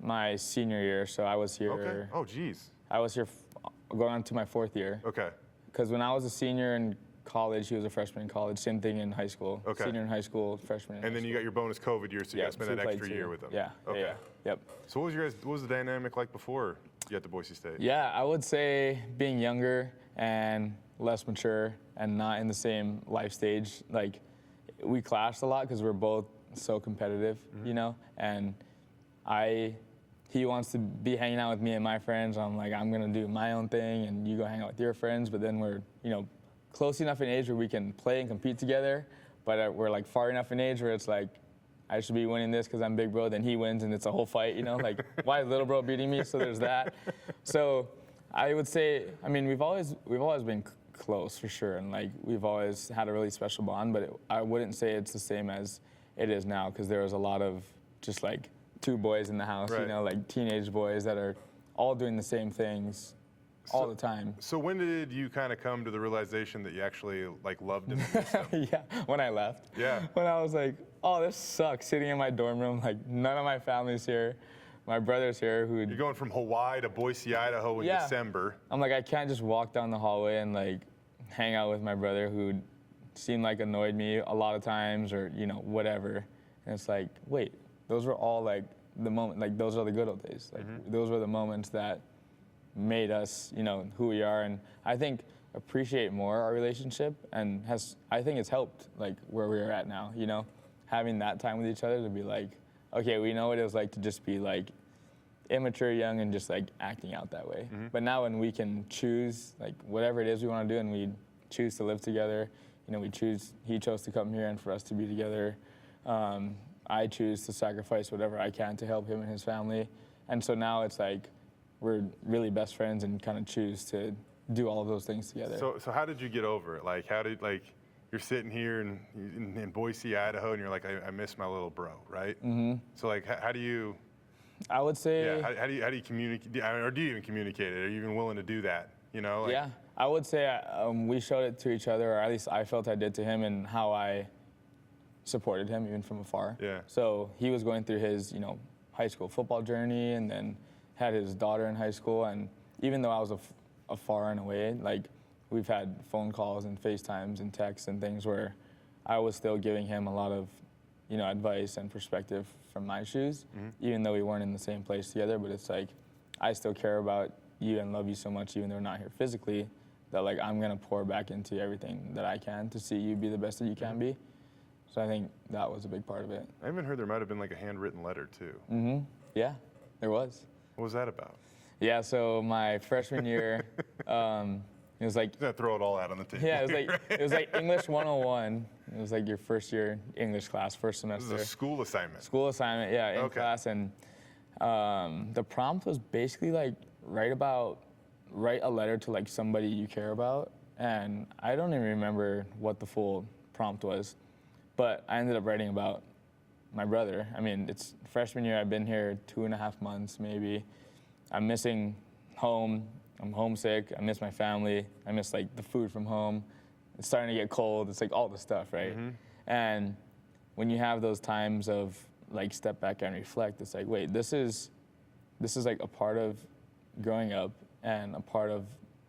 my senior year, so I was here. Okay. Oh, geez. I was here going on to my 4th year. Okay. Because when I was a senior in college, he was a freshman in college. Same thing in high school. Okay. Senior in high school, freshman in high And then school. you got your bonus COVID year, so you got to spend that extra year with him. Yeah. Okay. Yeah. Yep. So what was the dynamic like before you got to Boise State? Yeah, I would say being younger and less mature and not in the same life stage, like, we clashed a lot because we're both so competitive, and he wants to be hanging out with me and my friends. I'm like, I'm gonna do my own thing and you go hang out with your friends. But then we're, close enough in age where we can play and compete together, but we're like far enough in age where it's like, I should be winning this because I'm big bro, then he wins and it's a whole fight, like, why is little bro beating me? So there's that. So I would say, I mean, we've always been close for sure, and like we've always had a really special bond, but I wouldn't say it's the same as it is now, because there was a lot of just like 2 boys in the house, right. Like teenage boys that are all doing the same things all the time. So when did you kind of come to the realization that you actually like loved him? And missed him? Yeah, when I left. Yeah. When I was like, oh, this sucks, sitting in my dorm room, like none of my family's here. My brother's here who... You're going from Hawaii to Boise, Idaho in December. I'm like, I can't just walk down the hallway and like hang out with my brother who seemed like annoyed me a lot of times, or, whatever. And it's like, wait, those were all like the moment, like those are the good old days. Like those were the moments that made us, who we are. And I think appreciate more our relationship, and I think it's helped like where we're at now, having that time with each other to be like, okay, we know what it was like to just be like immature, young, and just like acting out that way. But now when we can choose like whatever it is we want to do, and we choose to live together, you know, he chose to come here and for us to be together. I choose to sacrifice whatever I can to help him and his family. And so now it's like we're really best friends and kind of choose to do all of those things together. So how did you get over it? Like, you're sitting here in Boise, Idaho, and you're like, I miss my little bro, right? So like, how do you? I would say. Yeah. How do you communicate? Or do you even communicate it? Are you even willing to do that? You know? Like, Yeah, I would say we showed it to each other, or at least I felt I did to him, and how I supported him even from afar. Yeah. So he was going through his, you know, high school football journey, and then had his daughter in high school. And even though I was afar and away, like we've had phone calls and FaceTimes and texts and things where I was still giving him a lot of, you know, advice and perspective from my shoes, even though we weren't in the same place together. But it's like, I still care about you and love you so much, even though we're not here physically, that like I'm gonna pour back into everything that I can to see you be the best that you can be. So I think that was a big part of it. I even heard there might have been like a handwritten letter too. Yeah, there was. What was that about? Yeah, so my freshman year, it was like, Just gonna throw it all out on the table. yeah, it was like English 101. It was like your first year English class, first This semester. is a school assignment. School assignment, yeah, in Okay. class. And the prompt was basically like, write a letter to like somebody you care about. And I don't even remember what the full prompt was, but I ended up writing about my brother. I mean, it's freshman year, I've been here 2.5 months maybe. I'm missing home, I'm homesick, I miss my family, I miss like the food from home. It's starting to get cold, it's like all the stuff, right? And when you have those times of like step back and reflect, it's like, wait, this is like a part of growing up and a part of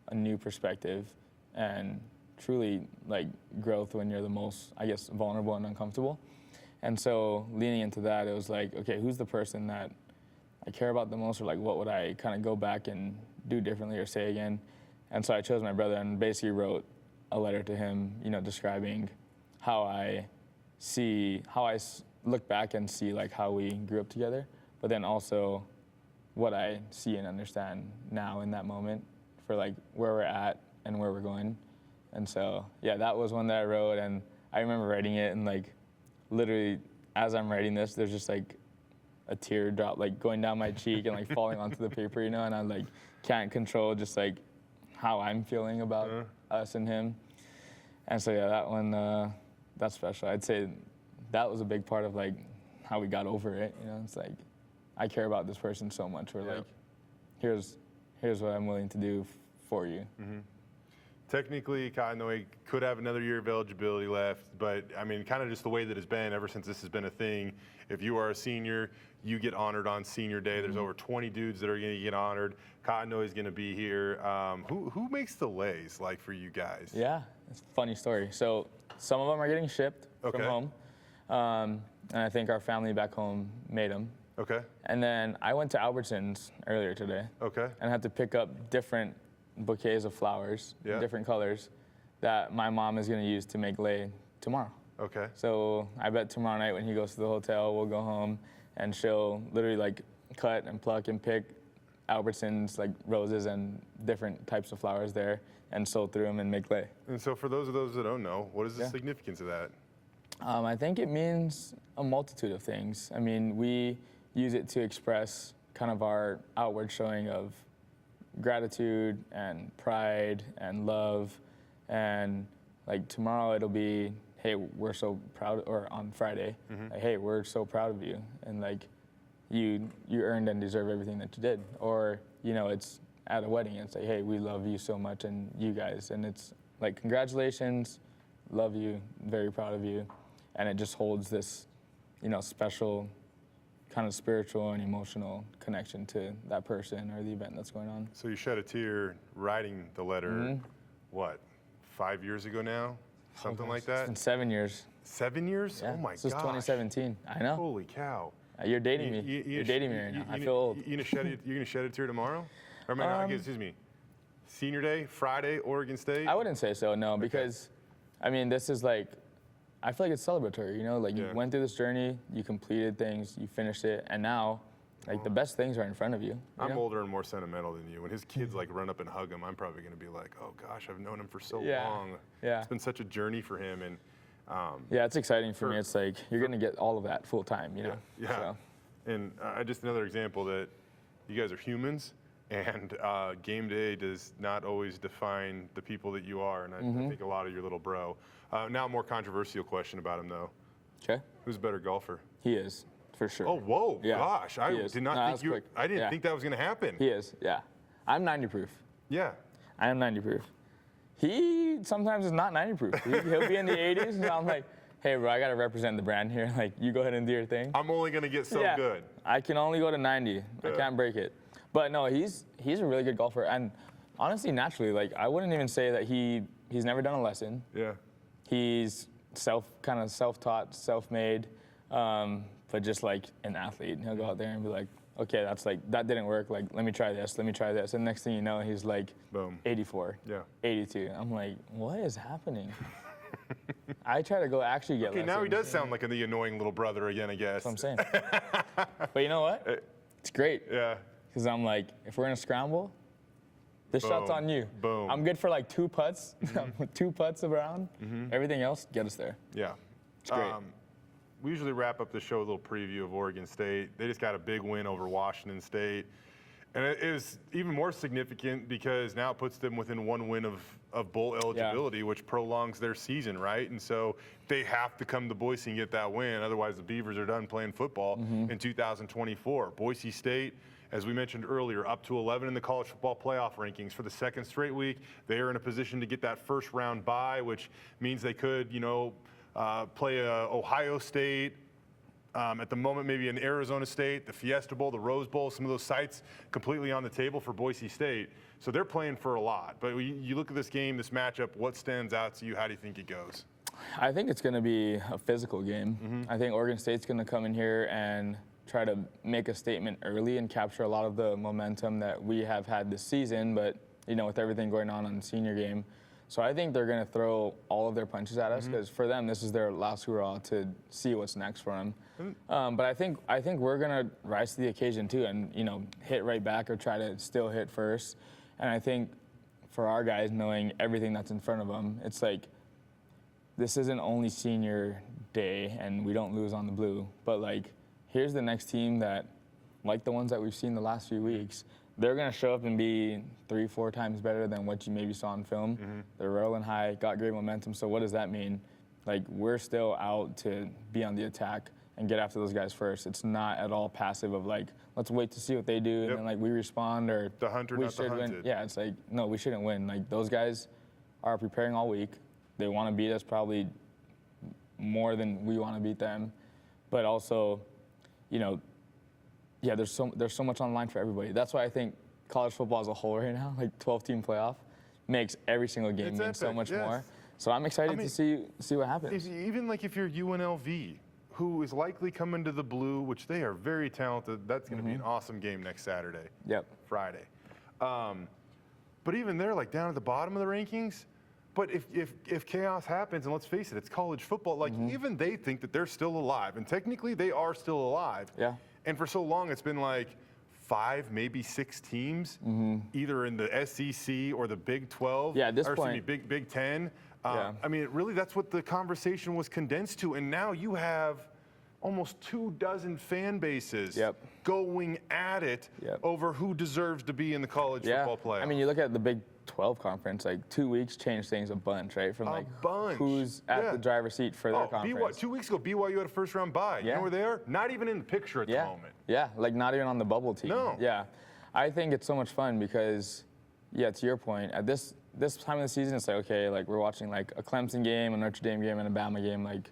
a new perspective and truly like growth when you're the most, I guess, vulnerable and uncomfortable. And so leaning into that, it was like, okay, who's the person that I care about the most, or like what would I kind of go back and do differently or say again? And so I chose my brother and basically wrote a letter to him, you know, describing how I look back and see like how we grew up together, but then also what I see and understand now in that moment for like where we're at and where we're going. And so, yeah, that was one that I wrote, and I remember writing it, and like literally as I'm writing this, there's just like a tear drop like going down my cheek and like falling onto the paper, you know, and I like can't control just like how I'm feeling about us and him. And so yeah, that one, that's special. I'd say that was a big part of like how we got over it, you know. It's like I care about this person so much, we're like, here's what I'm willing to do for you. Technically, Kaniho could have another year of eligibility left, but I mean, kind of just the way that it's been ever since this has been a thing. If you are a senior, you get honored on senior day. There's over 20 dudes that are going to get honored. Kaniho is going to be here. Who makes the lays like for you guys? Yeah, it's a funny story. So some of them are getting shipped from home, and I think our family back home made them. Okay. And then I went to Albertsons earlier today. Okay. And had to pick up different bouquets of flowers, Yeah. different colors, that my mom is going to use to make lei tomorrow. Okay. So I bet tomorrow night when he goes to the hotel, we'll go home and she'll literally like cut and pluck and pick Albertsons like roses and different types of flowers there and sew through them and make lei. And so for those that don't know, what is the significance of that? I think it means a multitude of things. I mean, we use it to express kind of our outward showing of gratitude and pride and love. And like tomorrow it'll be, hey, we're so proud, or on Friday, like, hey, we're so proud of you. And like you earned and deserve everything that you did. Or, you know, it's at a wedding, it's like, hey, we love you so much and you guys. And it's like, congratulations, love you, very proud of you. And it just holds this, you know, special kind of spiritual and emotional connection to that person or the event that's going on. So you shed a tear writing the letter, what, 5 years ago now? Something like that? It's been 7 years. 7 years? Yeah. Oh my This is gosh. 2017. I know. Holy cow. You're dating me. You're dating me right now. I feel old. You're gonna shed a tear tomorrow? Or excuse me. Senior day, Friday, Oregon State? I wouldn't say so, no, because I mean, this is like, I feel like it's celebratory, you know, like you went through this journey, you completed things, you finished it, and now Like the best things are in front of you. I'm older and more sentimental than you. When his kids like run up and hug him, I'm probably going to be like, oh gosh, I've known him for so long. Yeah. It's been such a journey for him. And yeah, it's exciting for me. It's like you're going to get all of that full time, you know? Yeah. So. And just another example that you guys are humans, and game day does not always define the people that you are. And I think a lot of your little bro. Now, a more controversial question about him, though. Okay. Who's a better golfer? He is, for sure. Oh, whoa, Yeah, gosh. I he is. did not No, think you. quick. I didn't Yeah. think that was going to happen. He is, yeah. I'm 90 proof. Yeah. I am 90 proof. He sometimes is not 90 proof. He'll be in the 80s, and I'm like, hey, bro, I got to represent the brand here. Like, you go ahead and do your thing. I'm only going to get so Yeah. good. I can only go to 90. I can't break it. But no, he's a really good golfer. And honestly, naturally, like, I wouldn't even say that he's never done a lesson. Yeah. He's kind of self-taught, self-made, but just like an athlete. He'll go out there and be like, okay, that didn't work. Like, let me try this. And next thing you know, he's like, Boom. 84, Yeah. 82. I'm like, what is happening? I try to go actually get Okay, lessons. now he does sound like the annoying little brother again, I guess. That's what I'm saying. But you know what? It's great. Yeah. Because I'm like, if we're in a scramble, this shot's on you. Boom. I'm good for like 2 putts, 2 putts around. Everything else, get us there. Yeah. It's great. We usually wrap up the show with a little preview of Oregon State. They just got a big win over Washington State. And it is even more significant because now it puts them within 1 win of bowl eligibility, which prolongs their season, right? And so they have to come to Boise and get that win. Otherwise, the Beavers are done playing football in 2024. Boise State, as we mentioned earlier, up to 11 in the college football playoff rankings for the 2nd straight week. They are in a position to get that first round bye, which means they could, play Ohio State. At the moment, maybe an Arizona State, the Fiesta Bowl, the Rose Bowl, some of those sites completely on the table for Boise State. So they're playing for a lot. But you look at this game, this matchup, what stands out to you? How do you think it goes? I think it's going to be a physical game. I think Oregon State's going to come in here and try to make a statement early and capture a lot of the momentum that we have had this season, but, with everything going on the senior game. So I think they're going to throw all of their punches at us because for them, this is their last hurrah to see what's next for them. But I think we're going to rise to the occasion too and, hit right back or try to still hit first. And I think for our guys, knowing everything that's in front of them, it's like this isn't only senior day and we don't lose on the blue, but like here's the next team that, like the ones that we've seen the last few weeks, they're going to show up and be 3-4 times better than what you maybe saw in film. They're rolling high, got great momentum. So what does that mean? Like, we're still out to be on the attack and get after those guys first. It's not at all passive of like, let's wait to see what they do and then like we respond or the hunter, we not the should hunted. win. Yeah, it's like, no, we shouldn't win. Like, those guys are preparing all week. They want to beat us probably more than we want to beat them. But also, yeah, there's so much on the line for everybody. That's why I think college football as a whole right now, like 12-team playoff, makes every single game It's mean so epic, much yes. more. So I'm excited to see what happens. Even like if you're UNLV, who is likely coming to the blue, which they are very talented, that's going to be an awesome game next Saturday. Yep. Friday. But even they're like down at the bottom of the rankings. But if chaos happens, and let's face it, it's college football, like even they think that they're still alive. And technically they are still alive. Yeah. And for so long it's been like 5, maybe 6 teams, either in the SEC or the Big 12. Yeah, at this or point. Excuse me, Big 10. Yeah. I mean, really, that's what the conversation was condensed to. And now you have almost 24 fan bases going at it over who deserves to be in the college football playoff. I mean, you look at the Big 12 conference, like 2 weeks changed things a bunch, right? From like who's at the driver's seat for their conference. 2 weeks ago, BYU had a first-round bye. You know where they are? Not even in the picture at the moment. Yeah, like not even on the bubble team. No. Yeah. I think it's so much fun because, to your point, at this time of the season, it's like, okay, like we're watching like a Clemson game, a Notre Dame game, and a Bama game. Like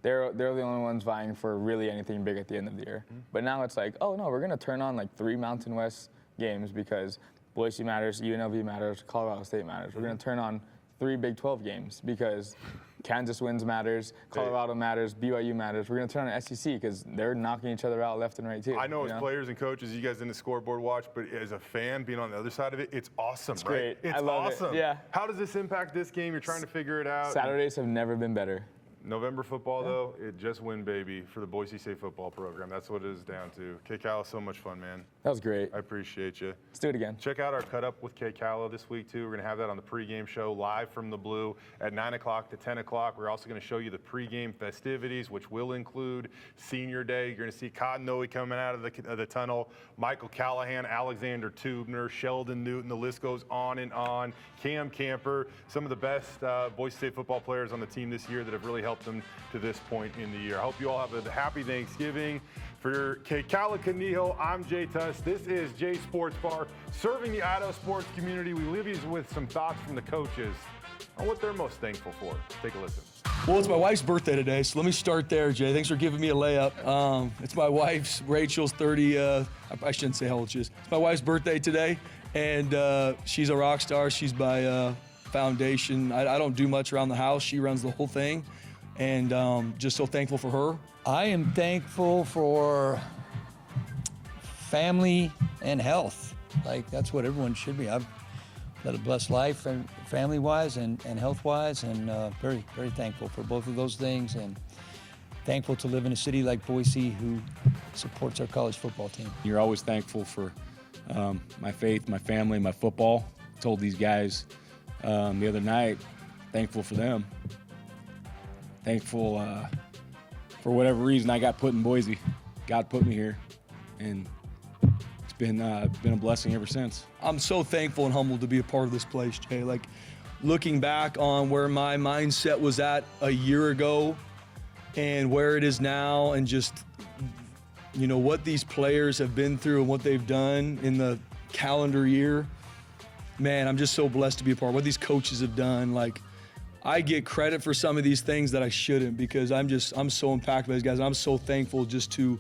they're the only ones vying for really anything big at the end of the year. But now it's like, oh no, we're going to turn on like 3 Mountain West games because Boise matters, UNLV matters, Colorado State matters. We're going to turn on 3 Big 12 games because Kansas wins matters, Colorado matters, BYU matters. We're going to turn on SEC because they're knocking each other out left and right too. I know as players and coaches, you guys in the scoreboard watch, but as a fan being on the other side of it, it's awesome, It's right? great. It's I love awesome. it. Yeah. How does this impact this game? You're trying to figure it out. Saturdays have never been better. November football, though, it just win, baby, for the Boise State football program. That's what it is down to. Kekaula, so much fun, man. That was great. I appreciate you. Let's do it again. Check out our Cut Up with Kekaula this week, too. We're going to have that on the pregame show live from the Blue at 9 o'clock to 10 o'clock. We're also going to show you the pregame festivities, which will include Senior Day. You're going to see Cotton Noe coming out of the tunnel, Michael Callahan, Alexander Tubner, Sheldon Newton. The list goes on and on. Cam Camper, some of the best Boise State football players on the team this year that have really helped them to this point in the year. I hope you all have a happy Thanksgiving. For Kekaula Kaniho, I'm Jay Tust. This is Jay Sports Bar, serving the Idaho sports community. We leave you with some thoughts from the coaches on what they're most thankful for. Take a listen. Well, it's my wife's birthday today, so let me start there, Jay. Thanks for giving me a layup. It's my wife's, Rachel's 30, I shouldn't say how old she is. It's my wife's birthday today, and she's a rock star. She's by foundation. I don't do much around the house. She runs the whole thing, and just so thankful for her. I am thankful for family and health. Like, that's what everyone should be. I've led a blessed life, family-wise and health-wise, and very, very thankful for both of those things, and thankful to live in a city like Boise who supports our college football team. You're always thankful for my faith, my family, my football. I told these guys the other night, thankful for them. Thankful for whatever reason I got put in Boise. God put me here, and it's been a blessing ever since. I'm so thankful and humbled to be a part of this place, Jay. Like, looking back on where my mindset was at a year ago and where it is now, and just, you know, what these players have been through and what they've done in the calendar year, man, I'm just so blessed to be a part of what these coaches have done. Like, I get credit for some of these things that I shouldn't, because I'm so impacted by these guys. And I'm so thankful just to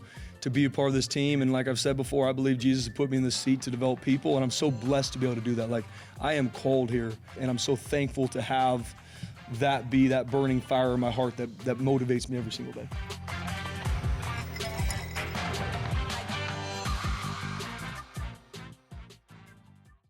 be a part of this team. And like I've said before, I believe Jesus has put me in this seat to develop people, and I'm so blessed to be able to do that. Like, I am called here, and I'm so thankful to have that be that burning fire in my heart that motivates me every single day.